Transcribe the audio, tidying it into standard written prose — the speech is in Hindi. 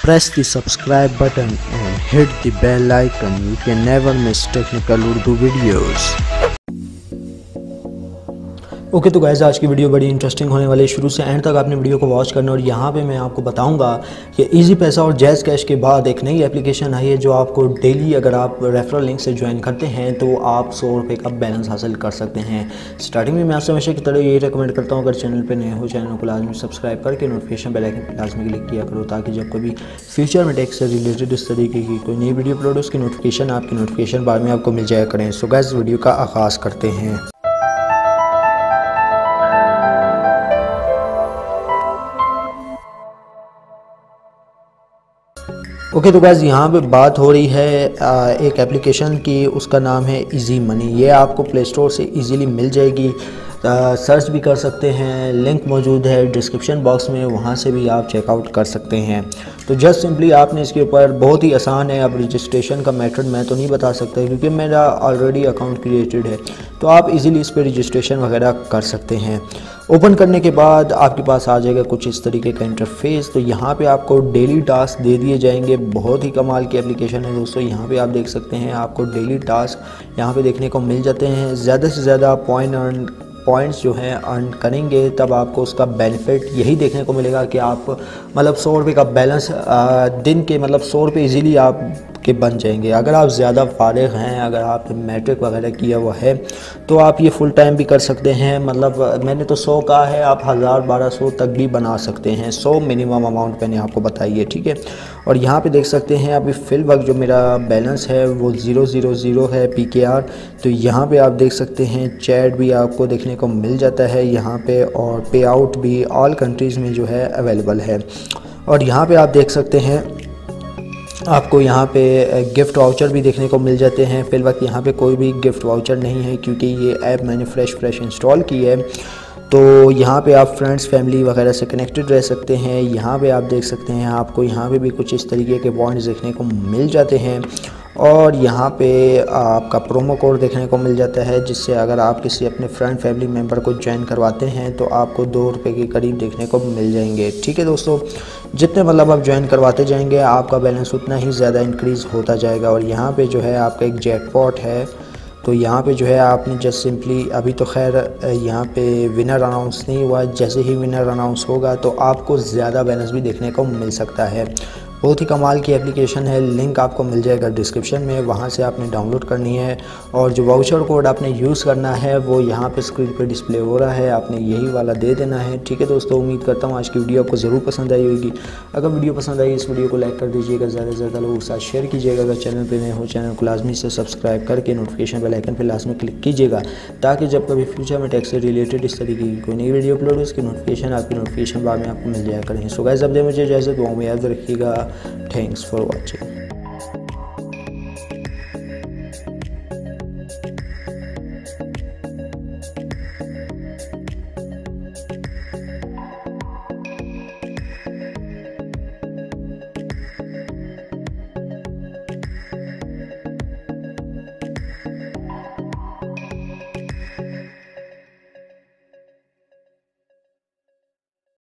Press the subscribe button and hit the bell icon. You can never miss technical Urdu videos. Okay तो गाइस आज की वीडियो बड़ी इंटरेस्टिंग होने वाली है। शुरू से एंड तक आपने वीडियो को वॉच करना और यहाँ पे मैं आपको बताऊंगा कि इजी पैसा और जैज़ कैश के बाद एक नई एप्लीकेशन आई है जो आपको डेली अगर आप रेफरल लिंक से ज्वाइन करते हैं तो आप 100 रुपये का बैलेंस हासिल कर सकते हैं। स्टार्टिंग में मैं आपसे हमेशा की तरह यही रिकमेंड करता हूँ, अगर चैनल पर नए हो चैनल को लाजमी सब्सक्राइब करके नोटिफिकेशन बेल आइकन पर लाजमी क्लिक किया करो, ताकि जब कभी फ्यूचर में टेक से रिलेटेड इस तरीके की कोई नई वीडियो अपलोड हो उसकी नोटिफिकेशन आपकी नोटिफिकेशन बार में आपको मिल जाया करें। सो गाइस वीडियो का आगाज़ करते हैं। ओके तो गाइस यहाँ पे बात हो रही है एक एप्लीकेशन की, उसका नाम है इजी मनी। ये आपको प्ले स्टोर से इजीली मिल जाएगी, सर्च भी कर सकते हैं, लिंक मौजूद है डिस्क्रिप्शन बॉक्स में, वहाँ से भी आप चेकआउट कर सकते हैं। तो जस्ट सिंपली आपने इसके ऊपर बहुत ही आसान है। अब रजिस्ट्रेशन का मेथड मैं तो नहीं बता सकता क्योंकि मेरा ऑलरेडी अकाउंट क्रिएटेड है, तो आप इजीली इस पर रजिस्ट्रेशन वगैरह कर सकते हैं। ओपन करने के बाद आपके पास आ जाएगा कुछ इस तरीके का इंटरफेस। तो यहाँ पे आपको डेली टास्क दे दिए जाएंगे। बहुत ही कमाल की एप्लीकेशन है दोस्तों। यहाँ पे आप देख सकते हैं आपको डेली टास्क यहाँ पे देखने को मिल जाते हैं। ज़्यादा से ज़्यादा पॉइंट्स जो हैं अर्न करेंगे तब आपको उसका बेनिफिट यही देखने को मिलेगा कि आप मतलब 100 रुपये का बैलेंस दिन के मतलब 100 रुपये ईज़िली आप के बन जाएंगे। अगर आप ज़्यादा फारिग हैं, अगर आप मैट्रिक वगैरह किया हुआ है तो आप ये फुल टाइम भी कर सकते हैं। मतलब मैंने तो 100 कहा है, आप 1000-1200 तक भी बना सकते हैं। 100 मिनिमम अमाउंट मैंने आपको बताई है, ठीक है। और यहाँ पे देख सकते हैं अभी फिल वक्त जो मेरा बैलेंस है वो 000 है PKR। तो यहाँ पे आप देख सकते हैं चैट भी आपको देखने को मिल जाता है यहाँ पे, और पे आउट भी ऑल कंट्रीज़ में जो है अवेलेबल है। और यहाँ पे आप देख सकते हैं आपको यहाँ पे गिफ्ट वाउचर भी देखने को मिल जाते हैं। फिल वक्त यहाँ पे कोई भी गिफ्ट वाउचर नहीं है क्योंकि ये ऐप मैंने फ्रेश इंस्टॉल की है। तो यहाँ पे आप फ्रेंड्स फैमिली वगैरह से कनेक्टेड रह सकते हैं। यहाँ पे आप देख सकते हैं आपको यहाँ पे भी कुछ इस तरीके के पॉइंट्स देखने को मिल जाते हैं। और यहाँ पे आपका प्रोमो कोड देखने को मिल जाता है, जिससे अगर आप किसी अपने फ्रेंड फैमिली मेम्बर को ज्वाइन करवाते हैं तो आपको 2 रुपये के करीब देखने को मिल जाएंगे, ठीक है दोस्तों। जितने मतलब आप ज्वाइन करवाते जाएंगे आपका बैलेंस उतना ही ज़्यादा इंक्रीज़ होता जाएगा। और यहाँ पे जो है आपका एक जैकपॉट है, तो यहाँ पे जो है आपने जस्ट सिंपली अभी तो खैर यहाँ पे विनर अनाउंस नहीं हुआ, जैसे ही विनर अनाउंस होगा तो आपको ज़्यादा बैलेंस भी देखने को मिल सकता है। बहुत ही कमाल की एप्लीकेशन है, लिंक आपको मिल जाएगा डिस्क्रिप्शन में, वहाँ से आपने डाउनलोड करनी है। और जो वाउचर कोड आपने यूज़ करना है वो यहाँ पे स्क्रीन पे डिस्प्ले हो रहा है, आपने यही वाला दे देना है, ठीक है दोस्तों। उम्मीद करता हूँ आज की वीडियो आपको ज़रूर पसंद आई होगी। अगर वीडियो पसंद आई इस वीडियो को लाइक कर दीजिएगा, ज़्यादा से ज़्यादा लोगों के साथ शेयर कीजिएगा। अगर चैनल पर नए हो चैनल को लाजमी से सब्सक्राइब करके नोटिफिकेशन बेल आइकन पर लाजमी क्लिक कीजिएगा, ताकि जब कभी फ्यूचर में टेक से रिलेटेड इस तरीके की कोई नई वीडियो अपलोड हो उसकी नोटिफिकेशन आपकी नोटिफिकेशन बार में आपको मिल जाया करें। सो गाइस अब दे मुझे इजाज़त, दुआ में याद रखिएगा। Thanks for watching.